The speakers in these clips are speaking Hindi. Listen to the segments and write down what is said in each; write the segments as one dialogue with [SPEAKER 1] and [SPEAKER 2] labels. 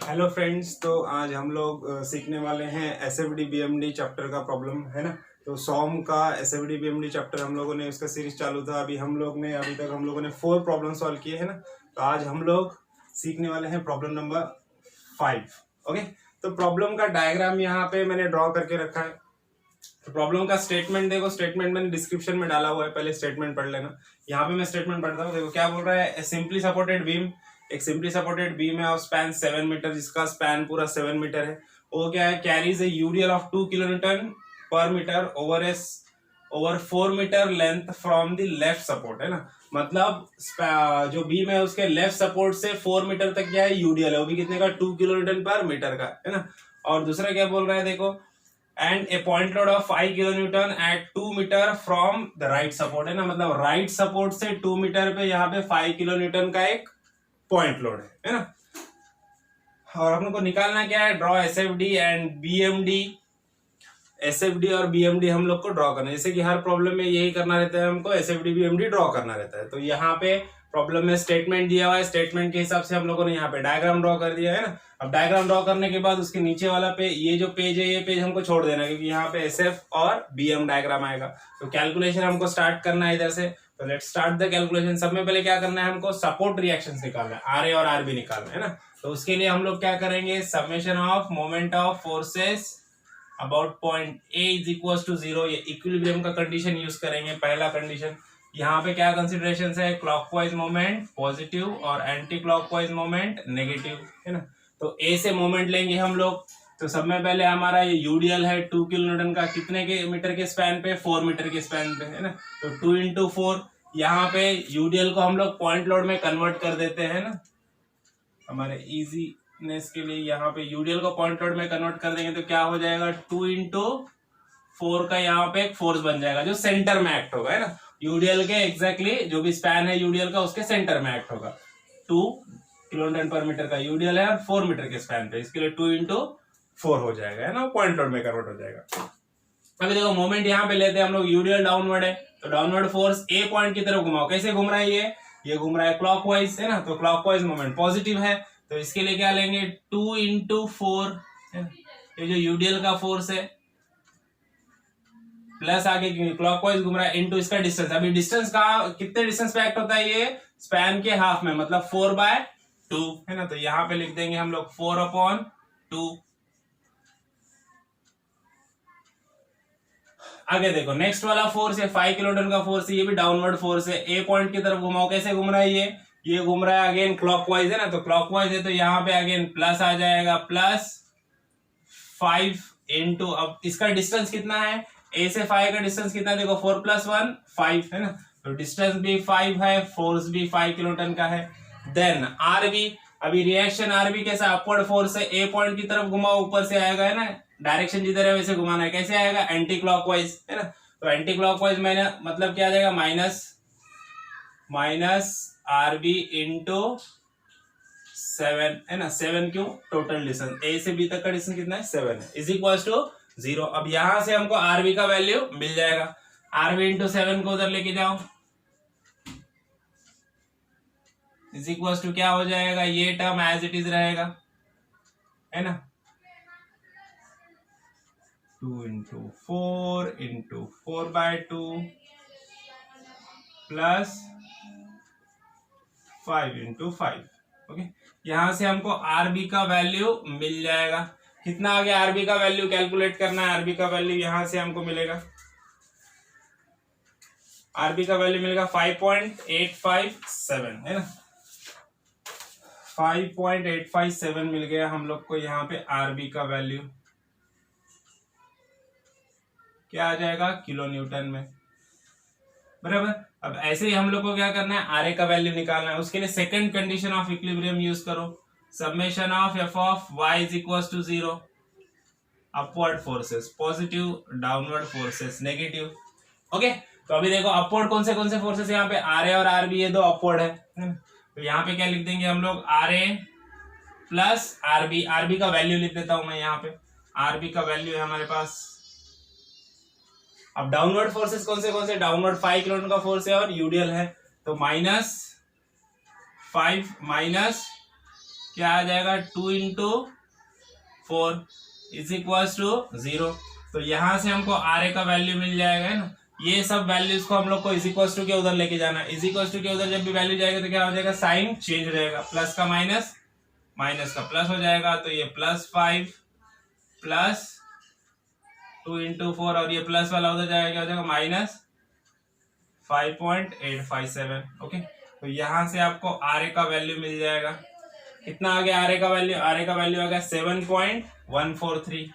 [SPEAKER 1] हेलो फ्रेंड्स, तो आज हम लोग सीखने वाले हैं एसएफडी बीएमडी चैप्टर का प्रॉब्लम, है ना। तो सॉम का एसएफडी बीएमडी चैप्टर हम लोगों ने उसका सीरीज चालू था। अभी तक हम लोगों ने 4 प्रॉब्लम सॉल्व किए हैं ना। तो आज हम लोग सीखने वाले हैं प्रॉब्लम नंबर 5। ओके, तो प्रॉब्लम का डायग्राम यहाँ पे मैंने ड्रॉ करके रखा है। तो प्रॉब्लम का स्टेटमेंट देखो, स्टेटमेंट मैंने डिस्क्रिप्शन में डाला हुआ है, पहले स्टेटमेंट पढ़ लेना। यहाँ पे मैं स्टेटमेंट पढ़ता हूँ। देखो क्या बोल रहा है, सिंपली सपोर्टेड बीम, एक सिंपली सपोर्टेड बीम है ऑफ स्पैन 7 मीटर, जिसका स्पैन पूरा 7 मीटर है। वो क्या है, carries a UDL of 2 kilonewton per metre over 4 metre length from the left support, है ना। मतलब जो बीम है उसके लेफ्ट सपोर्ट से 4 मीटर तक क्या है, यूडीएल है, वो भी कितने का, 2 किलोन्यूटन पर मीटर का, है ना। और दूसरा क्या बोल रहा है, देखो, and a point load of 5 kilonewton at 2 metre from the right support, है ना। मतलब राइट सपोर्ट से 2 मीटर पे यहाँ पे 5 किलोन्यूटन का एक पॉइंट लोड है ना। और हम लोग को निकालना क्या है, draw SFD and BMD. SFD और बीएमडी हम लोग को ड्रॉ करना है, जैसे कि हर प्रॉब्लम में यही करना रहता है, हमको एसएफडी बीएमडी ड्रॉ करना रहता है। तो यहाँ पे प्रॉब्लम में स्टेटमेंट दिया हुआ है, स्टेटमेंट के हिसाब से हम लोगों ने यहाँ पे डायग्राम ड्रॉ कर दिया है ना। अब डायग्राम ड्रॉ करने के बाद उसके नीचे वाला पे ये जो पेज है, ये पेज हमको छोड़ देना है, क्योंकि यहाँ पे एसएफ और बीएम डायग्राम आएगा। तो कैलकुलेशन हमको स्टार्ट करना है इधर से। तो लेट्स स्टार्ट द कैलकुलेशन। सब में पहले क्या करना है, हमको सपोर्ट रिएक्शंस निकालना है, आरए और आरबी निकालना है ना। तो उसके लिए हम लोग क्या करेंगे, summation of moment of forces about point A is equal to 0, ये इक्विलिब्रियम का कंडीशन यूज करेंगे। पहला कंडीशन यहाँ पे क्या कंसिडरेशन है, क्लॉकवाइज मोमेंट पॉजिटिव और एंटी क्लॉकवाइज मोमेंट नेगेटिव, है ना। तो ए से मोमेंट लेंगे हम लोग। तो सब में पहले हमारा ये यूडीएल है 2 किलोन्यूटन का, कितने के मीटर के स्पैन पे, 4 मीटर के स्पैन पे, है ना। तो 2 into 4, यहाँ पे यूडीएल को हम लोग पॉइंट लोड में कन्वर्ट कर देते हैं ना, हमारे इजीनेस के लिए। यहाँ पे यूडीएल को पॉइंट लोड में कन्वर्ट कर देंगे तो क्या हो जाएगा, 2 into 4 का यहाँ पे एक फोर्स बन जाएगा जो सेंटर में एक्ट होगा, है ना। यूडीएल के एग्जैक्टली जो भी स्पैन है यूडीएल का, उसके सेंटर में एक्ट होगा। 2 किलोन्यूटन पर मीटर का यूडीएल है और 4 मीटर के स्पैन पे, इसके लिए 2 into 4 हो जाएगा, है ना, पॉइंट लोड में कन्वर्ट हो जाएगा। अभी देखो मोमेंट यहाँ पे लेते हैं हम लोग, यूडीएल डाउनवर्ड है, तो डाउनवर्ड फोर्स ए पॉइंट की तरफ घुमाओ। कैसे घूम रहा है ये घूम रहा है क्लॉकवाइज, है ना। तो क्लॉकवाइज मोमेंट पॉजिटिव है, तो इसके लिए क्या लेंगे, 2 into 4, ये जो यूडीएल का फोर्स है, प्लस आगे क्लॉकवाइज घूम रहा है, इनटू इसका डिस्टेंस। अभी डिस्टेंस का कितने डिस्टेंस पे एक्ट होता है, ये स्पैन के हाफ में, मतलब 4/2, है ना। तो यहाँ पे लिख देंगे हम लोग 4/2। आगे देखो नेक्स्ट वाला फोर्स है 5 किलोन्यूटन का फोर्स है, ये भी डाउनवर्ड फोर्स है। ए पॉइंट की तरफ घुमाओ, कैसे घूम रहा है ये घूम रहा है अगेन क्लॉकवाइज, है ना। तो क्लॉकवाइज है तो यहाँ पे अगेन प्लस आ जाएगा, +5 into, अब इसका डिस्टेंस कितना है, ए से 5 का डिस्टेंस कितना है, देखो 4 + 1 5, है ना। तो डिस्टेंस भी 5 है, फोर्स भी 5 किलोन्यूटन का है। देन आरबी, अभी रिएक्शन आरबी कैसा, अपवर्ड फोर्स है, ए पॉइंट की तरफ घुमाओ, ऊपर से आएगा, है ना, डायरेक्शन जिधर है वैसे घुमाना है। कैसे आएगा, एंटी क्लॉकवाइज, है ना। तो एंटी क्लॉकवाइज मैंने मतलब क्या आ जाएगा, माइनस आरबी इंटू 7, है ना। 7 क्यों, टोटल डिस्टेंस ए से बी तक का डिस्टेंस कितना है, 7 है, इज इक्वल टू 0। अब यहां से हमको आरबी का वैल्यू मिल जाएगा। आरबी इंटू 7 को उधर लेके जाओ, इज इक्वल टू क्या हो जाएगा, ये टर्म एज इट इज रहेगा, है ना। 2 into 4 into 4/2 plus 5 into 5। Okay, यहां से हमको आरबी का वैल्यू मिल जाएगा। कितना आ गया, आरबी का वैल्यू कैलकुलेट करना है। आरबी का वैल्यू यहां से हमको मिलेगा, आरबी का वैल्यू मिलेगा 5.857, है ना। 5.857 मिल गया हम लोग को यहाँ पे। आरबी का वैल्यू क्या आ जाएगा, किलो न्यूटन में, बराबर। अब ऐसे ही हम लोग को क्या करना है, आरए का वैल्यू निकालना है। उसके लिए second condition of equilibrium use करो, summation of F of Y is equal to 0, upward forces positive, downward forces negative. Okay, तो अभी देखो अपवर्ड कौन से फोर्सेस, यहाँ पे आरए और आरबी, ये दो अपवर्ड है। तो यहाँ पे क्या लिख देंगे हम लोग, आरए प्लस आरबी। आरबी का वैल्यू लिख देता हूं मैं यहाँ पे, आरबी का वैल्यू है हमारे पास। अब डाउनवर्ड फोर्सेस कौन से, डाउनवर्ड 5 किलोन्यूटन का फोर्स है और यूडीएल है, तो -5 -
[SPEAKER 2] क्या आ जाएगा 2 × 4 इज इक्वल टू 0। तो यहां से हमको आर ए का वैल्यू मिल जाएगा, है ना। ये सब वैल्यूज को हम लोग को इज इक्वल टू के उधर लेके जाना है। इज इक्वल टू के उधर जब भी वैल्यू जाएगा तो क्या हो जाएगा, साइन चेंज हो जाएगा, प्लस का माइनस, माइनस का प्लस हो जाएगा। तो ये +5 प्लस 2 × 4 और ये प्लस वाला उधर जाएगा, क्या हो जाएगा -5.857। ओके, तो यहां से आपको आर ए का वैल्यू मिल जाएगा। कितना आ गया आर ए का वैल्यू? आर ए का वैल्यू आ गया 7.143।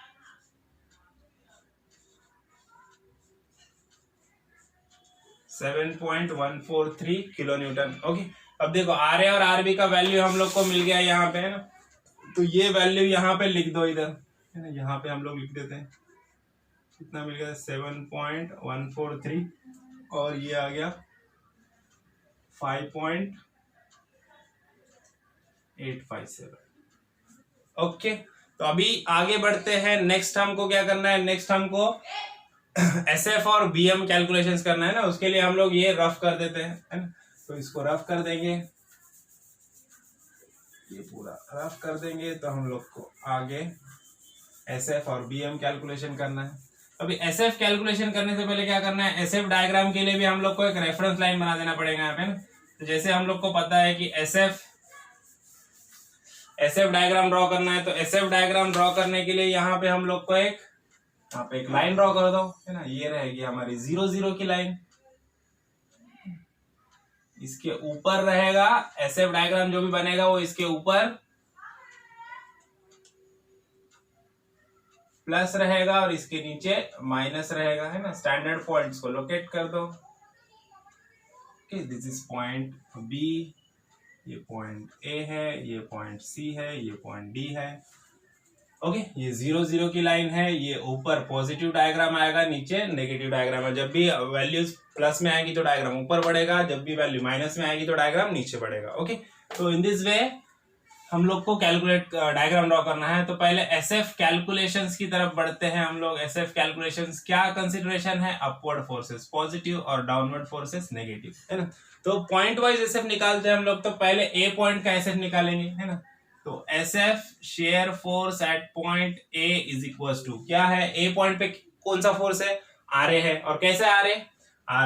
[SPEAKER 2] 7.143 किलो न्यूटन। ओके, अब देखो आर ए और आर बी का वैल्यू हम लोग को मिल गया यहाँ पे, है ना। तो ये वैल्यू यहाँ पे लिख दो इधर, है ना। यहाँ पे हम लोग लिख देते हैं, कितना मिल गया 7.143 और ये आ गया 5.857। ओके, तो अभी आगे बढ़ते हैं। नेक्स्ट हमको क्या करना है, नेक्स्ट हमको एसएफ और बीएम कैलकुलेशंस करना है ना। उसके लिए हम लोग ये रफ कर देते हैं, है ना। तो इसको रफ कर देंगे, ये पूरा रफ कर देंगे। तो हम लोग को आगे एसएफ और बीएम कैलकुलेशन करना है। अभी एसएफ कैलकुलेशन करने से पहले क्या करना है, एसएफ डायग्राम के लिए भी हम लोग को एक रेफरेंस लाइन बना देना पड़ेगा यहाँ पे ना। तो जैसे हम लोग को पता है कि एसएफ डायग्राम ड्रॉ करना है, तो एसएफ डायग्राम ड्रॉ करने के लिए यहाँ पे हम लोग को एक यहाँ पे एक लाइन ड्रॉ कर दो, है ना। ये रहेगी हमारी 0 0 की लाइन। इसके ऊपर रहेगा एसएफ डायग्राम जो भी बनेगा वो इसके ऊपर प्लस रहेगा और इसके नीचे माइनस रहेगा, है ना। स्टैंडर्ड पॉइंट्स को लोकेट कर दो। दिस इज पॉइंट बी, ये पॉइंट ए है, ये पॉइंट सी है, ये पॉइंट डी है। ओके, ये 0 0 की लाइन है। ये ऊपर पॉजिटिव डायग्राम आएगा, नीचे नेगेटिव डायग्राम है। जब भी वैल्यूज प्लस में आएगी तो डायग्राम ऊपर बढ़ेगा, जब भी वैल्यू माइनस में आएगी तो डायग्राम नीचे बढ़ेगा। ओके, तो इन दिस वे हम लोग को कैलकुलेट डायग्राम ड्रॉ करना है। तो पहले एसएफ कैलकुलेशंस की तरफ बढ़ते हैं हम लोग। एसएफ कैलकुलेशंस क्या कंसीडरेशन है, अपवर्ड फोर्सेस पॉजिटिव और डाउनवर्ड फोर्सेस नेगेटिव, है ना। तो पॉइंट वाइज एसएफ निकालते हैं हम लोग। तो पहले ए पॉइंट का एसएफ निकालेंगे, है ना। तो SF shear force at point A is equal to क्या है, ए पॉइंट पे कौन सा फोर्स है, आर ए है। और कैसे आर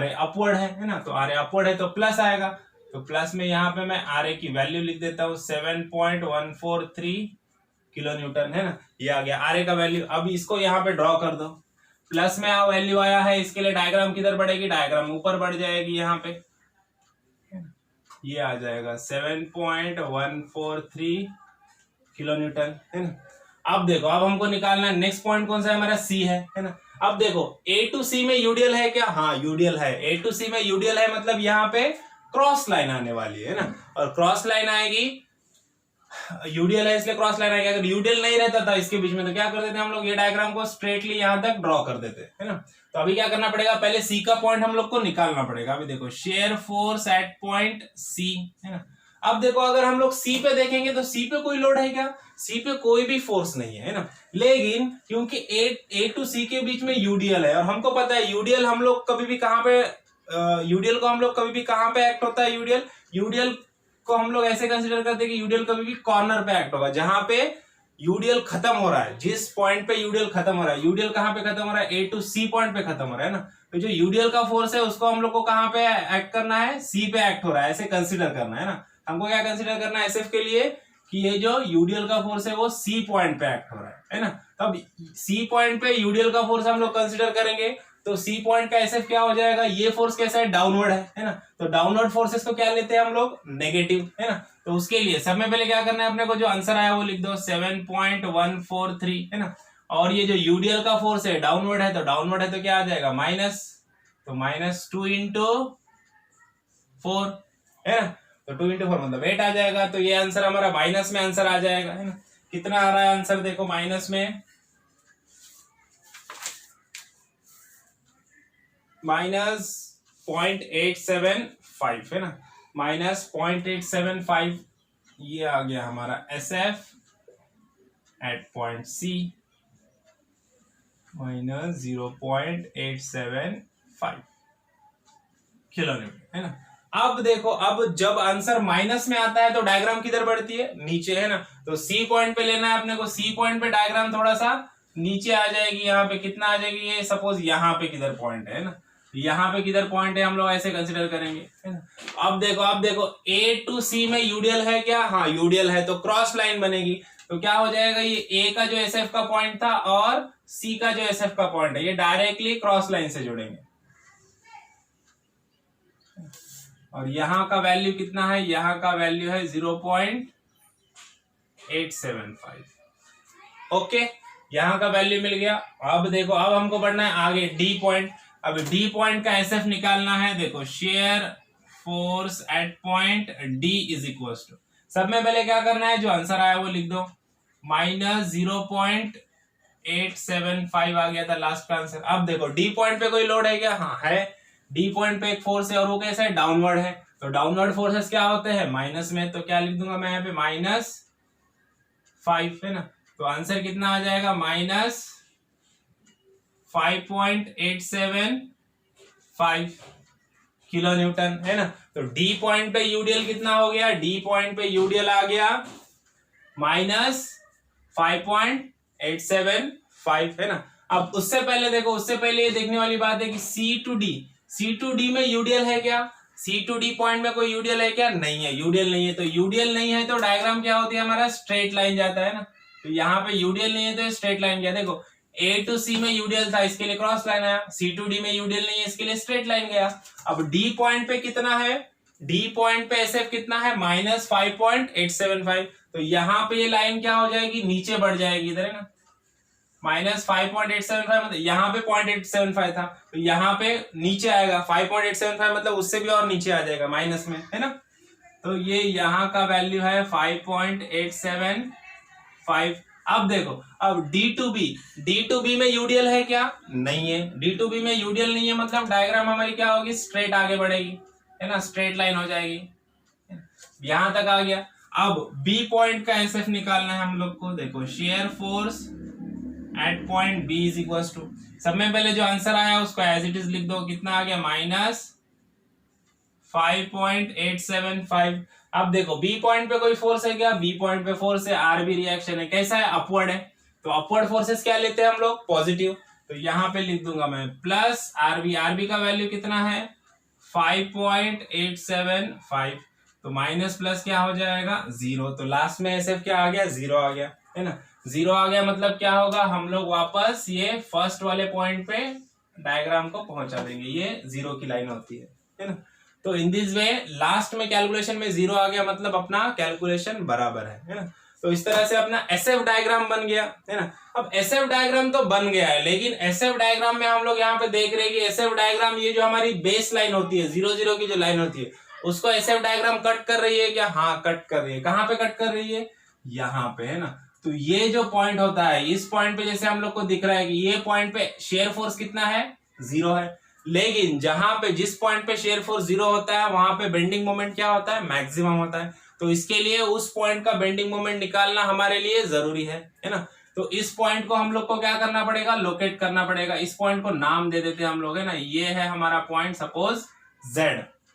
[SPEAKER 2] ए अपवर्ड है ना। तो आर ए अपवर्ड है तो प्लस आएगा। तो प्लस में यहाँ पे मैं आर ए की वैल्यू लिख देता हूँ 7.143 किलो न्यूटन, है ना। ये आ गया आर ए का वैल्यू। अब इसको यहाँ पे ड्रॉ कर दो। प्लस में वैल्यू आया है, इसके लिए डायग्राम किधर बढ़ेगी, डायग्राम ऊपर बढ़ जाएगी। यहाँ पे ये आ जाएगा 7.143 किलो न्यूटन, है ना। अब देखो, अब हमको निकालना है नेक्स्ट पॉइंट कौन सा है, हमारा सी है ना। अब देखो ए टू सी में यूडीएल है क्या, हाँ यूडीएल है। ए टू सी में यूडीएल है, मतलब यहाँ पे क्रॉस लाइन आने वाली है ना। और क्रॉस लाइन आएगी, यूडीएल है इसलिए क्रॉस लाइन आएगी। अगर यूडीएल नहीं रहता था इसके बीच में तो क्या कर देते हम लोग, ये डायग्राम को स्ट्रेटली यहां तक ड्रॉ कर देते, है ना। तो अभी क्या करना पड़ेगा, पहले सी का पॉइंट हम लोग को निकालना पड़ेगा। अभी देखो shear force at point C, है ना। अब देखो अगर हम लोग सी पे देखेंगे तो सी पे कोई लोड है क्या, सी पे कोई भी फोर्स नहीं है ना। लेकिन क्योंकि ए टू सी के बीच में यूडीएल है, और हमको पता है यूडीएल हम लोग कभी भी कहां पे यूडीएल को हम लोग कभी भी कहां पे एक्ट होता है, यूडीएल को हम लोग ऐसे कंसीडर करते हैं कि यूडीएल कभी भी कॉर्नर पे एक्ट होगा, जहां पे यूडीएल खत्म हो रहा है। जिस पॉइंट पे यूडीएल खत्म हो रहा है, यूडीएल कहां पे खत्म हो रहा है, ए टू सी पॉइंट पे खत्म हो रहा है ना। तो जो यूडीएल का फोर्स है उसको हम लोग को कहां पे एक्ट करना है, सी पे एक्ट हो रहा है, ऐसे कंसीडर करना है ना। हमको क्या कंसीडर करना है एसएफ के लिए, कि ये जो यूडीएल का फोर्स है वो सी पॉइंट पे एक्ट हो रहा है ना। तब सी पॉइंट पे यूडीएल का फोर्स हम लोग कंसीडर करेंगे, तो सी पॉइंट का एसएफ क्या हो जाएगा, ये फोर्स कैसा है, डाउनवर्ड है ना। तो डाउनवर्ड फोर्सेस को क्या लेते हैं हम लोग, नेगेटिव, है ना। तो उसके लिए सब में पहले क्या करना है, अपने को जो आंसर आया वो लिख दो 7.143, है ना। और ये जो यूडीएल का फोर्स है डाउनवर्ड है, तो डाउनवर्ड है तो क्या आ जाएगा, माइनस, तो -2 × 4, है ना। तो 2 × 4 मतलब 8 आ जाएगा। तो ये आंसर हमारा माइनस में आंसर आ जाएगा, है ना। कितना आ रहा है आंसर, देखो माइनस में -0.875, है ना। -0.875 ये आ गया हमारा SF at point C, -0.875 kilonewton, है ना। अब देखो, अब जब आंसर माइनस में आता है तो डायग्राम किधर बढ़ती है, नीचे, है ना। तो सी पॉइंट पे लेना है अपने को, सी पॉइंट पे डायग्राम थोड़ा सा नीचे आ जाएगी। यहाँ पे कितना आ जाएगी, ये सपोज यहाँ पे किधर पॉइंट है ना, यहाँ पे किधर पॉइंट है हम लोग ऐसे कंसिडर करेंगे, है ना। अब देखो ए टू सी में यूडियल है क्या, हाँ यूडियल है, तो क्रॉस लाइन बनेगी। तो क्या हो जाएगा, ये ए का जो एसएफ का पॉइंट था और सी का जो एसएफ का पॉइंट है, ये डायरेक्टली क्रॉस लाइन से जुड़ेंगे। और यहां का वैल्यू कितना है, यहां का वैल्यू है 0.875। ओके, यहां का वैल्यू मिल गया। अब देखो, अब हमको बढ़ना है आगे डी पॉइंट। अब डी पॉइंट का एसएफ निकालना है। देखो, shear force at point D is equal to, सब में पहले क्या करना है, जो आंसर आया वो लिख दो, माइनस 0.875 आ गया था लास्ट का आंसर। अब देखो, डी पॉइंट पे कोई लोड है क्या, हाँ है। डी पॉइंट पे एक फोर्स है और वो कैसा है, डाउनवर्ड है। तो डाउनवर्ड फोर्सेस क्या होते हैं, माइनस में। तो क्या लिख दूंगा मैं यहाँ पे, -5, है ना। तो आंसर कितना आ जाएगा, -5.875 किलो न्यूटन, है ना। तो डी पॉइंट पे यूडीएल कितना हो गया, डी पॉइंट पे यूडीएल आ गया -5.875, है ना। अब उससे पहले देखो, उससे पहले ये देखने वाली बात है कि सी टू डी में यूडीएल है क्या, सी टू डी पॉइंट में कोई यूडीएल है क्या, नहीं है, यूडीएल नहीं है। तो यूडीएल नहीं है तो डायग्राम क्या होती है हमारा, स्ट्रेट लाइन जाता है ना। तो यहाँ पे यूडीएल नहीं है तो स्ट्रेट लाइन गया। देखो, ए टू सी में यूडीएल था, इसके लिए क्रॉस लाइन आया। सी टू डी में यूडीएल नहीं है, इसके लिए स्ट्रेट लाइन गया। अब डी पॉइंट पे कितना है, डी पॉइंट पे एसएफ कितना है, -5.875। तो यहाँ पे ये लाइन क्या हो जाएगी, नीचे बढ़ जाएगी इधर, है ना। -5.875 मतलब यहाँ पे 0.875 था, तो यहाँ पे नीचे आएगा 5.875, मतलब उससे भी और नीचे आ जाएगा माइनस में, है ना। तो ये यहाँ का वैल्यू है 5.875। अब देखो, अब D2B में यूडीएल है क्या, नहीं है। D2B में यूडीएल नहीं है, मतलब डायग्राम हमारी क्या होगी, स्ट्रेट आगे बढ़ेगी, है ना, स्ट्रेट लाइन हो जाएगी। यहां तक आ गया। अब बी पॉइंट का एसएफ निकालना है हम लोग को। देखो, shear force at point B is equal to, सब में पहले जो आंसर आया उसको एज इट इज लिख दो, कितना आ गया, -5.875। अब देखो, बी पॉइंट पे कोई फोर्स है क्या, बी पॉइंट पे फोर्स है, आरबी रिएक्शन है, कैसा है, अपवर्ड है। तो अपवर्ड फोर्सेस क्या लेते हैं हम लोग, पॉजिटिव। तो यहां पे लिख दूंगा मैं प्लस आरबी का वैल्यू कितना है 5.875। तो माइनस प्लस क्या हो जाएगा, 0। तो लास्ट में एसएफ क्या आ गया, 0 आ गया, है ना। 0 आ गया मतलब क्या होगा, हम लोग वापस ये फर्स्ट वाले पॉइंट पे डायग्राम को पहुंचा देंगे। ये 0 की लाइन होती है ना। तो इन दिस वे लास्ट में कैलकुलेशन में 0 आ गया, मतलब अपना कैलकुलेशन बराबर है ना। तो इस तरह से अपना एसएफ डायग्राम बन गया, है ना। अब एसएफ डायग्राम तो बन गया है, लेकिन एसएफ डायग्राम में हम लोग यहाँ पे देख रहे हैं कि एसएफ डायग्राम, ये जो हमारी बेस लाइन होती है, 0 की जो लाइन होती है, उसको एसएफ डायग्राम कट कर रही है क्या, हाँ कट कर रही है। कहाँ पे कट कर रही है, यहाँ पे, है ना। तो ये जो पॉइंट होता है, इस पॉइंट पे जैसे हम लोग को दिख रहा है कि ये पॉइंट पे शेयर फोर्स कितना है, 0 है। लेकिन जहां पे, जिस पॉइंट पे शेयर फोर्स 0 होता है, वहां पे बेंडिंग मोमेंट क्या होता है, मैक्सिमम होता है। तो इसके लिए उस पॉइंट का बेंडिंग मोमेंट निकालना हमारे लिए जरूरी है ना। तो इस पॉइंट को हम लोग को क्या करना पड़ेगा, लोकेट करना पड़ेगा। इस पॉइंट को नाम दे देते हैं हम लोग, है ना। ये है हमारा पॉइंट, सपोज Z,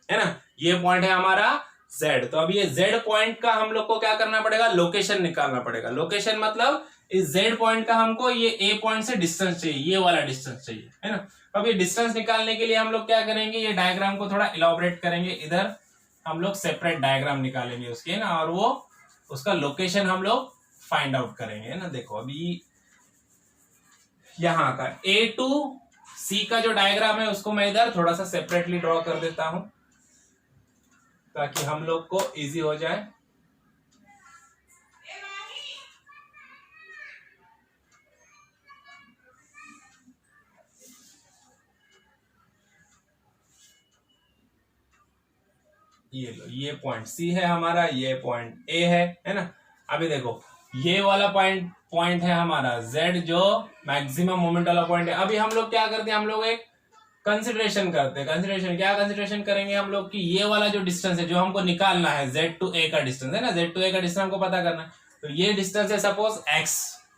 [SPEAKER 2] है ना। ये पॉइंट है हमारा Z। तो अब ये Z पॉइंट का हम लोग को क्या करना पड़ेगा, लोकेशन निकालना पड़ेगा। लोकेशन मतलब इस Z पॉइंट का हमको ये A पॉइंट से डिस्टेंस चाहिए, ये वाला डिस्टेंस चाहिए, है ना। अब ये डिस्टेंस निकालने के लिए हम लोग क्या करेंगे, ये डायग्राम को थोड़ा इलाबोरेट करेंगे। इधर हम लोग सेपरेट डायग्राम निकालेंगे उसके, है ना, और वो उसका लोकेशन हम लोग फाइंड आउट करेंगे, है ना। देखो, अभी यहाँ का A to C का जो डायग्राम है उसको मैं इधर थोड़ा सा सेपरेटली ड्रॉ कर देता हूं, ताकि हम लोग को इजी हो जाए। ये लो, ये पॉइंट C है हमारा, ये पॉइंट A है ना। अभी देखो, ये वाला पॉइंट है हमारा Z, जो मैक्सिमम मोमेंट वाला पॉइंट है। अभी हम लोग क्या करते हैं, हम लोग एक कंसिडरेशन करते हैं। क्या कंसिडरेशन करेंगे हम लोग कि ये वाला जो डिस्टेंस है, जो हमको निकालना है, Z to A का डिस्टेंस, है ना। Z to A का डिस्टेंस हमको पता करना है। तो ये डिस्टेंस है सपोज X,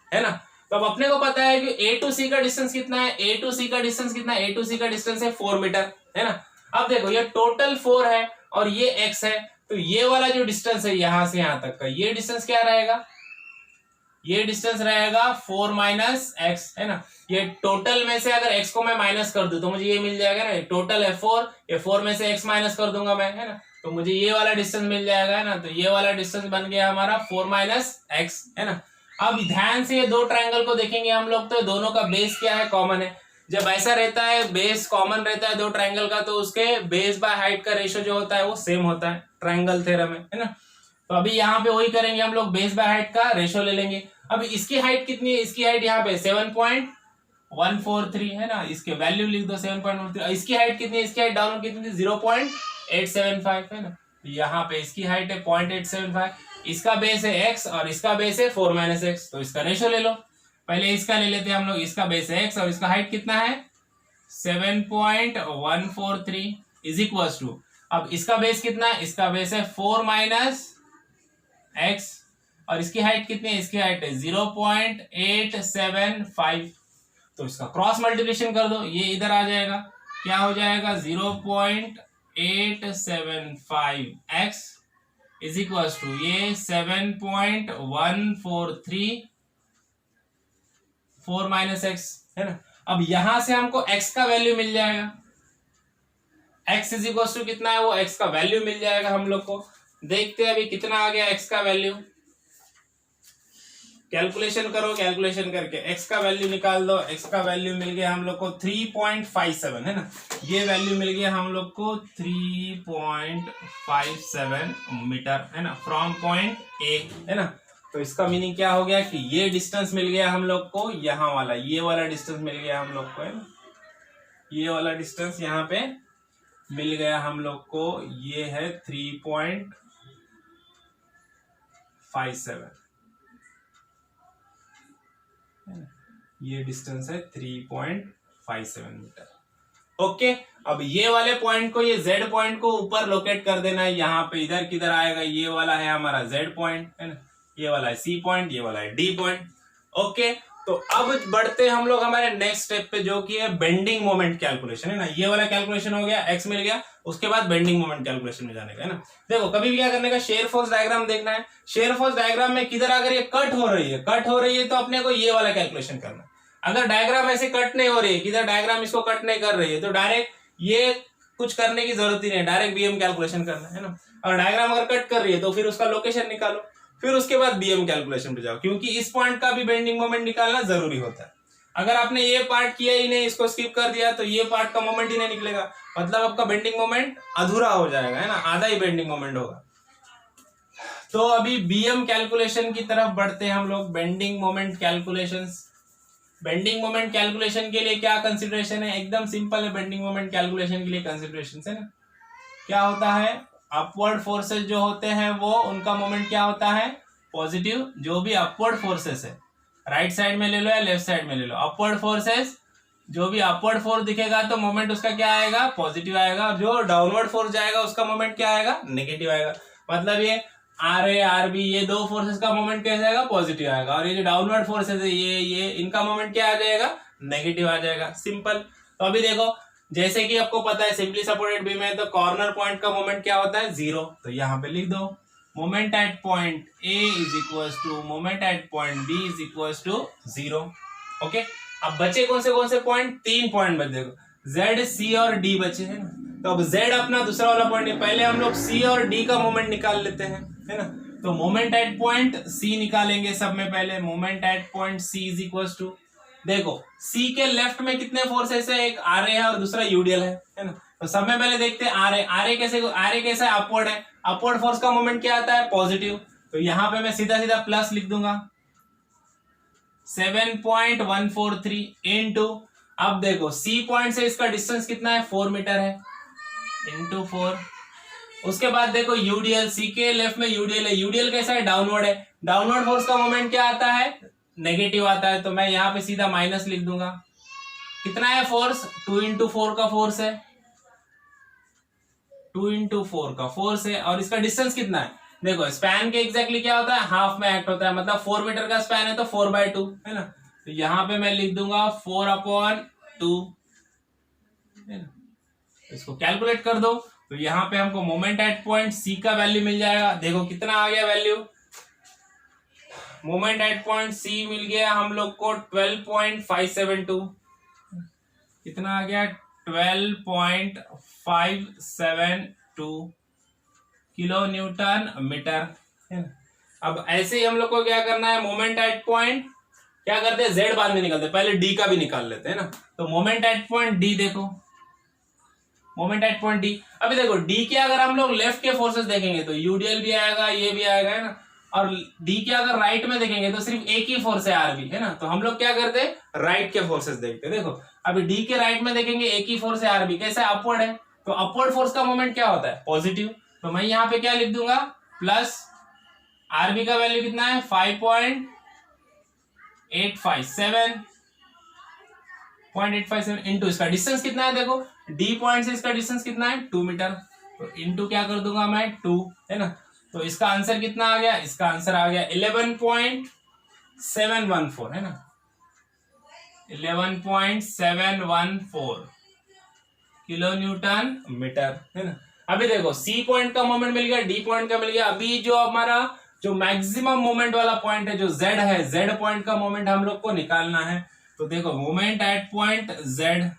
[SPEAKER 2] है ना। तो अब अपने को पता है कि A to C का डिस्टेंस कितना है, A to C का डिस्टेंस कितना है, A to C का डिस्टेंस है 4 मीटर, है ना। अब देखो, ये टोटल 4 है, और ये x है, तो ये वाला जो डिस्टेंस है यहां से यहां तक का, ये डिस्टेंस क्या रहेगा, ये डिस्टेंस रहेगा 4 माइनस एक्स, है ना। ये टोटल में से अगर x को मैं माइनस कर दूं तो मुझे ये मिल जाएगा ना, टोटल है 4, ये 4 में से x माइनस कर दूंगा मैं, है ना, तो मुझे ये वाला डिस्टेंस मिल जाएगा, है ना। तो ये वाला डिस्टेंस बन गया हमारा 4 माइनस एक्स, है ना। अब ध्यान से ये दो ट्रायंगल को देखेंगे हम लोग, तो दोनों का बेस क्या है, कॉमन है। जब ऐसा रहता है, बेस कॉमन रहता है दो ट्रायंगल का, तो उसके बेस बाय हाइट का रेशियो जो होता है वो सेम होता है, ट्रायंगल थ्योरम है ना। तो अभी यहाँ पे वही करेंगे हम लोग, बेस बाय हाइट का रेशियो ले लेंगे। अब इसकी हाइट कितनी है, इसकी हाइट यहाँ पे 7.143 है ना, इसके वैल्यू लिख दो 7.13। इसकी हाइट कितनी है, इसकी हाइट डाउन कितनी थी 0.875 है ना, यहाँ पे इसकी हाइट है 0.875, इसका बेस है x और इसका बेस है 4 माइनस एक्स, तो इसका रेशियो ले लो। पहले इसका ले लेते हैं हम लोग, इसका बेस है x और इसका हाइट कितना है 7.143 इज इक्वल टू, अब इसका बेस कितना है, इसका बेस है 4 माइनस एक्स और इसकी हाइट कितनी है, इसकी हाइट है 0.875, तो इसका क्रॉस मल्टीप्लिकेशन कर दो, ये इधर आ जाएगा, क्या हो जाएगा 0.875x इज इक्वल टू ये 7.143 4 माइनस एक्स, है ना। अब यहां से हमको x का वैल्यू मिल जाएगा, x इज इक्वल टू कितना है, वो x का वैल्यू मिल जाएगा हम लोग को। देखते हैं अभी कितना आ गया x का वैल्यू, कैलकुलेशन करो, कैलकुलेशन करके x का वैल्यू निकाल दो। x का वैल्यू मिल गया हम लोग को 3.57 है ना, ये वैल्यू मिल गया हम लोग को 3.57 मीटर, है ना, फ्रॉम पॉइंट A, है ना। तो इसका मीनिंग क्या हो गया कि ये डिस्टेंस मिल गया हम लोग को, यहाँ वाला ये वाला डिस्टेंस मिल गया हम लोग को, है ना, ये वाला डिस्टेंस यहाँ पे मिल गया हम लोग को, ये है 3.57, ये डिस्टेंस है 3.57 मीटर। ओके, अब ये वाले पॉइंट को, ये z पॉइंट को ऊपर लोकेट कर देना है, यहाँ पे इधर किधर आएगा, ये वाला है हमारा z पॉइंट, है ना, ये वाला है c पॉइंट, ये वाला है d पॉइंट। ओके, तो अब बढ़ते हम लोग हमारे नेक्स्ट स्टेप पे, जो कि है बेंडिंग मोमेंट कैलकुलेशन, है ना। ये वाला कैलकुलेशन हो गया, x मिल गया, उसके बाद बेंडिंग मोमेंट कैलकुलेशन में जाने का, है ना। देखो कभी भी क्या करने का, शेयर फोर्स डायग्राम देखना है, शेयर फोर्स डायग्राम में किधर अगर ये कट हो रही है तो अपने को ये वाला कैलकुलेशन करना है। अगर डायग्राम ऐसे कट नहीं हो रही है, किधर डायग्राम इसको कट नहीं कर रही है, तो डायरेक्ट ये कुछ करने की जरूरत ही नहीं है, डायरेक्ट बीएम कैलकुलेशन करना है ना। और डायग्राम अगर कट कर रही है तो फिर उसका लोकेशन निकालो, फिर उसके बाद बीएम कैलकुलेशन पे जाओ, क्योंकि इस पॉइंट का भी बेंडिंग मोमेंट निकालना जरूरी होता है। अगर आपने ये पार्ट किया ही नहीं, इसको स्किप कर दिया, तो ये पार्ट का मोमेंट ही नहीं निकलेगा, मतलब आपका बेंडिंग मोमेंट अधूरा हो जाएगा, है ना, आधा ही बेंडिंग मोमेंट होगा। तो अभी बीएम कैलकुलेशन की तरफ बढ़ते हैं हम लोग, bending moment calculations. Bending moment calculation के लिए क्या कंसिडरेशन है, एकदम सिंपल है। बेंडिंग मोमेंट कैलकुलेशन के लिए कंसिडरेशन है ना, क्या होता है, अपवर्ड फोर्सेस जो होते हैं वो, उनका मोमेंट क्या होता है, पॉजिटिव। जो भी अपवर्ड फोर्सेस है, राइट साइड में ले लो या लेफ्ट साइड में ले लो, अपवर्ड फोर्सेस, जो भी अपवर्ड फोर्स दिखेगा तो मोमेंट उसका क्या आएगा, पॉजिटिव आएगा, और जो डाउनवर्ड फोर्स जाएगा उसका मोमेंट क्या आएगा, नेगेटिव आएगा। मतलब ये आर ए आर बी, ये दो फोर्सेस का मोमेंट कैसे आएगा, पॉजिटिव आएगा, और ये जो डाउनवर्ड फोर्सेस है ये इनका मोमेंट क्या आ जाएगा, नेगेटिव आ जाएगा, सिंपल। तो अभी देखो, जैसे कि आपको पता है सिंपली सपोर्टेड बीम है तो कॉर्नर पॉइंट का मोमेंट क्या होता है, 0, तो यहाँ पे लिख दो moment at point A is equal to moment at point B is equal to 0। Okay, अब बचे कौन से पॉइंट, 3 पॉइंट बचे, Z, C और D बचे हैं ना। तो अब Z अपना दूसरा वाला पॉइंट है, पहले हम लोग C और D का मोमेंट निकाल लेते हैं, है ना। तो मोमेंट एट पॉइंट C निकालेंगे सब में पहले, moment at point C is equal to, देखो C के लेफ्ट में कितने फोर्सेस है, एक RA है और दूसरा UDL है ना। तो सब में पहले देखते हैं RA कैसा है, अपवर्ड है, अपवर्ड फोर्स का मोमेंट क्या आता है, पॉजिटिव। तो यहां पे मैं सीधा प्लस लिख दूंगा 7.143 इनटू, अब देखो C पॉइंट से इसका डिस्टेंस कितना है, 4 मीटर है, इनटू 4। उसके बाद देखो UDL, C के लेफ्ट में UDL है, UDL कैसा है, डाउनवर्ड है, डाउनवर्ड फोर्स का मोमेंट क्या आता है, नेगेटिव आता है, तो मैं यहाँ पे सीधा माइनस लिख दूंगा। कितना है फोर्स, 2 इंटू 4 का फोर्स है, 2 इंटू 4 का फोर्स है, और इसका डिस्टेंस कितना है, देखो स्पैन के एग्जैक्टली क्या होता है, हाफ में एक्ट होता है, मतलब 4 मीटर का स्पैन है तो 4/2 है ना। तो यहाँ पे मैं लिख दूंगा 4/2 है ना। इसको कैलकुलेट कर दो, तो यहाँ पे हमको मोमेंट एट पॉइंट सी का वैल्यू मिल जाएगा। देखो कितना आ गया value, moment at point C मिल गया हम लोग को 12.572। कितना आ गया 12.572 किलो न्यूटन मीटर। अब ऐसे ही हम लोग को क्या करना है, मोमेंट एट पॉइंट क्या करते हैं, जेड बाद में निकालते, पहले डी का भी निकाल लेते हैं ना। तो मोमेंट एट पॉइंट डी, देखो मोमेंट एट पॉइंट डी। अभी देखो डी के अगर हम लोग लेफ्ट के फोर्सेस देखेंगे तो यूडीएल भी आएगा, ये भी आएगा, है ना। और डी के अगर राइट में देखेंगे तो सिर्फ एक ही फोर्स है आरबी, है ना। तो हम लोग क्या करते हैं, राइट के फोर्सेस देखते हैं। देखो अभी डी के राइट में देखेंगे एक ही फोर्स है आरबी, कैसा है, अपवर्ड है। तो अपवर्ड फोर्स का मोमेंट क्या होता है, पॉजिटिव। तो मैं यहाँ पे क्या लिख दूंगा, प्लस आरबी का वैल्यू कितना है 5.857 इंटू इसका डिस्टेंस कितना है, देखो डी पॉइंट से इसका डिस्टेंस कितना है 2 मीटर। तो इंटू क्या कर दूंगा मैं 2, है ना। तो इसका आंसर कितना आ गया, इसका आंसर आ गया 11.714, है ना, 11.714 किलो न्यूटन मीटर, है ना। अभी देखो सी पॉइंट का मोमेंट मिल गया, डी पॉइंट का मिल गया। अभी जो हमारा जो मैक्सिमम मोमेंट वाला पॉइंट है, जो जेड है, जेड पॉइंट का मोमेंट हम लोग को निकालना है। तो देखो moment at point Z,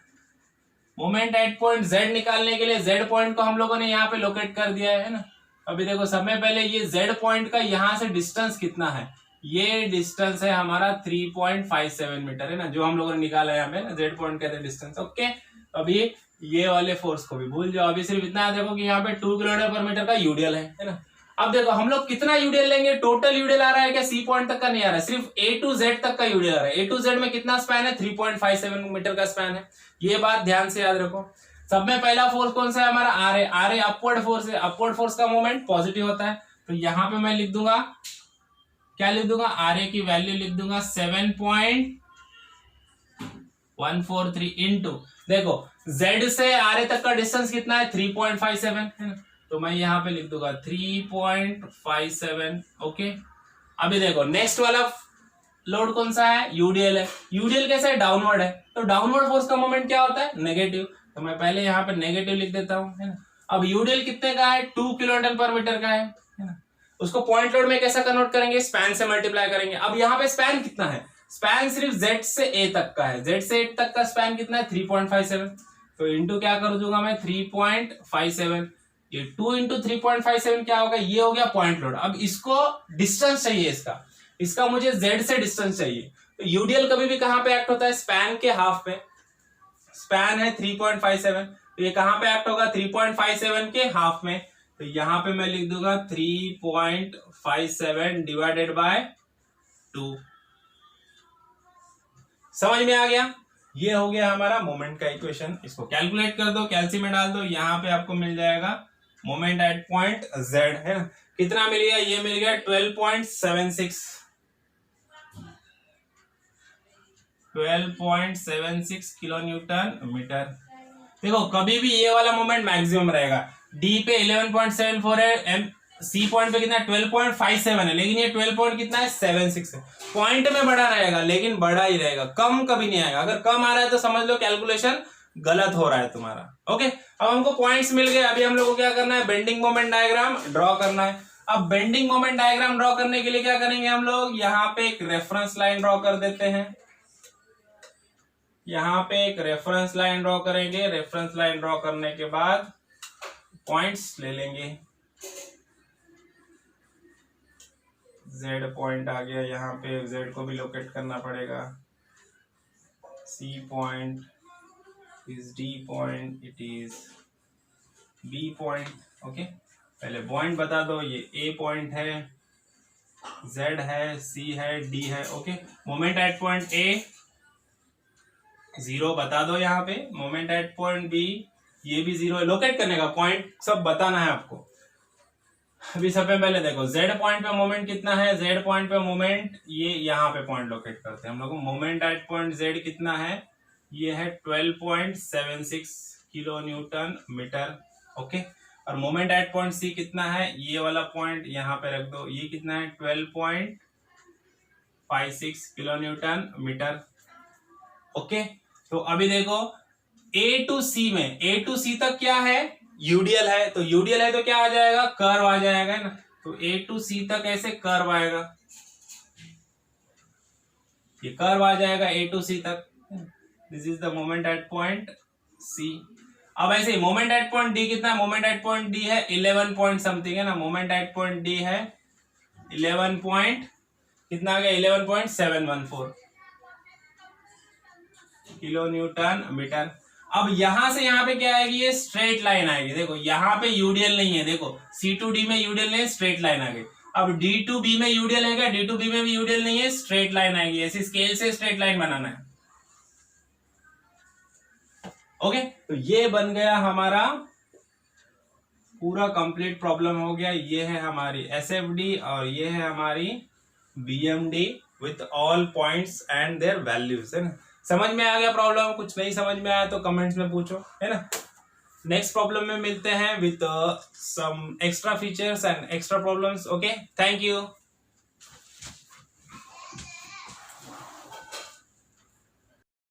[SPEAKER 2] moment at point Z निकालने के लिए जेड पॉइंट को हम लोगों ने यहाँ पे लोकेट कर दिया है ना। अभी देखो समय पहले ये जेड पॉइंट का यहाँ से डिस्टेंस कितना है, ये डिस्टेंस है हमारा 3.57 मीटर, है ना, जो हम लोगों ने निकाला है यहाँ पे ना, जेड पॉइंट कहते हैं डिस्टेंस। ओके, अभी ये वाले फोर्स को भी भूल जाओ, अभी सिर्फ इतना देखो कि यहाँ पे 2 किलोमीटर पर मीटर का यूडीएल है ना। अब देखो हम लोग कितना यूडीएल लेंगे, टोटल यूडीएल आ रहा है क्या, सी पॉइंट तक का नहीं आ रहा है, सिर्फ ए टू जेड तक का यूडीएल आ रहा है। ए टू जेड में कितना स्पैन है, 3.57 मीटर का स्पैन है। ये बात ध्यान से याद रखो। सब में पहला फोर्स कौन सा है हमारा, R A. R A upward force है, अपवर्ड फोर्स का मोमेंट पॉजिटिव होता है। तो यहाँ पे मैं लिख दूंगा, क्या लिख दूंगा, आर ए की वैल्यू लिख दूंगा 7.143 इंटू, देखो जेड से आर ए तक का डिस्टेंस कितना है 3.57, है ना। तो मैं यहाँ पे लिख दूंगा 3.57। ओके, अभी देखो नेक्स्ट वाला लोड कौन सा है, यूडीएल है। यूडीएल कैसा है, डाउनवर्ड है। तो डाउनवर्ड फोर्स का मोमेंट क्या होता है, नेगेटिव। तो मैं पहले यहाँ पे नेगेटिव लिख देता हूँ, है ना। अब यूडीएल कितने का है, 2 किलोन्यूटन पर मीटर का है ना। उसको पॉइंट लोड में कैसा कन्वर्ट करेंगे, स्पैन से मल्टीप्लाई करेंगे। अब यहाँ पे स्पैन कितना है, स्पैन सिर्फ जेड से ए तक का है, जेड से ए तक का स्पैन कितना है 3.57। तो इंटू क्या कर दूंगा मैं 3.57, ये 2 इंटू 3.57 क्या होगा, ये हो गया पॉइंट लोड। अब इसको डिस्टेंस चाहिए, इसका मुझे जेड से डिस्टेंस चाहिए। तो यूडीएल कभी भी कहां पे एक्ट होता है, स्पैन के हाफ पे। स्पैन है 3.57, तो ये कहां पे एक्ट होगा, 3.57 के हाफ में। तो यहां पे मैं लिख दूंगा 3.57 डिवाइडेड बाय 2। समझ में आ गया, ये हो गया हमारा मोमेंट का इक्वेशन। इसको कैलकुलेट कर दो, कैलसी में डाल दो, यहां पे आपको मिल जाएगा मोमेंट एट पॉइंट जेड, है ना। कितना मिल गया, ये मिल गया 12.76 किलो न्यूटन मीटर। देखो कभी भी ये वाला मोमेंट मैक्सिमम रहेगा। डी पे 11.74 है, एम सी पॉइंट पे कितना है 12.57 है, लेकिन ये 12 कितना है 76 है। पॉइंट में बड़ा रहेगा लेकिन बड़ा ही रहेगा, कम कभी नहीं आएगा। अगर कम आ रहा है तो समझ लो कैलकुलेशन गलत हो रहा है तुम्हारा। ओके, अब हमको पॉइंट्स मिल गए। अभी हम लोग को क्या करना है, बेंडिंग मोमेंट डायग्राम ड्रॉ करना है। अब बेंडिंग मोमेंट डायग्राम ड्रॉ करने के लिए क्या करेंगे हम लोग, यहाँ पे एक रेफरेंस लाइन ड्रॉ कर देते हैं। यहाँ पे एक रेफरेंस लाइन ड्रॉ करेंगे। रेफरेंस लाइन ड्रॉ करने के बाद पॉइंट्स ले लेंगे। जेड पॉइंट आ गया, यहाँ पे जेड को भी लोकेट करना पड़ेगा। C point is D point, it is B point। Okay, पहले पॉइंट बता दो, ये A पॉइंट है, Z है, C है, D है। Okay, moment at point A 0 बता दो यहाँ पे, मोमेंट एट पॉइंट B ये भी 0 है। लोकेट करने का पॉइंट सब बताना है आपको। अभी सबसे पहले देखो Z पॉइंट पे मोमेंट कितना है, Z पॉइंट पे मोमेंट, ये यहाँ पे पॉइंट लोकेट करते हैं हम लोग। मोमेंट एट पॉइंट Z कितना है, ये है 12.76 किलो न्यूटन मीटर। ओके, और मोमेंट एट पॉइंट सी कितना है, ये वाला पॉइंट यहाँ पे रख दो, ये कितना है 12.56 किलो न्यूटन मीटर। ओके, तो अभी देखो ए टू सी में, ए टू सी तक क्या है यूडीएल है, तो यूडीएल है तो क्या आ जाएगा, कर्व आ जाएगा, है ना। तो ए टू सी तक ऐसे कर्व आएगा, ये कर्व आ जाएगा ए टू सी तक। This is the moment at point C. अब ऐसे मोमेंट एट पॉइंट डी कितना, मोमेंट एट पॉइंट डी है 11 पॉइंट समथिंग, है ना। मोमेंट एट पॉइंट डी है 11 पॉइंट कितना आ गया, 11.714 किलो न्यूटन मीटर। अब यहां से यहां पे क्या आएगी, ये स्ट्रेट लाइन आएगी। देखो यहाँ पे यूडीएल नहीं है, देखो सी टू डी में यूडीएल नहीं है, स्ट्रेट लाइन आ गई। अब डी टू बी में यूडीएल है क्या, डी टू बी में भी यूडीएल नहीं है, स्ट्रेट लाइन आएगी। ऐसी स्केल से स्ट्रेट लाइन बनाना है। ओके, तो ये बन गया हमारा पूरा कंप्लीट प्रॉब्लम हो गया। ये है हमारी एसएफडी और ये है हमारी BMD with all points and there values, है ना। समझ में आ गया प्रॉब्लम, कुछ नहीं समझ में आया तो कमेंट्स में पूछो, है ना। नेक्स्ट प्रॉब्लम में मिलते हैं with some extra features and extra problems. Okay, thank you.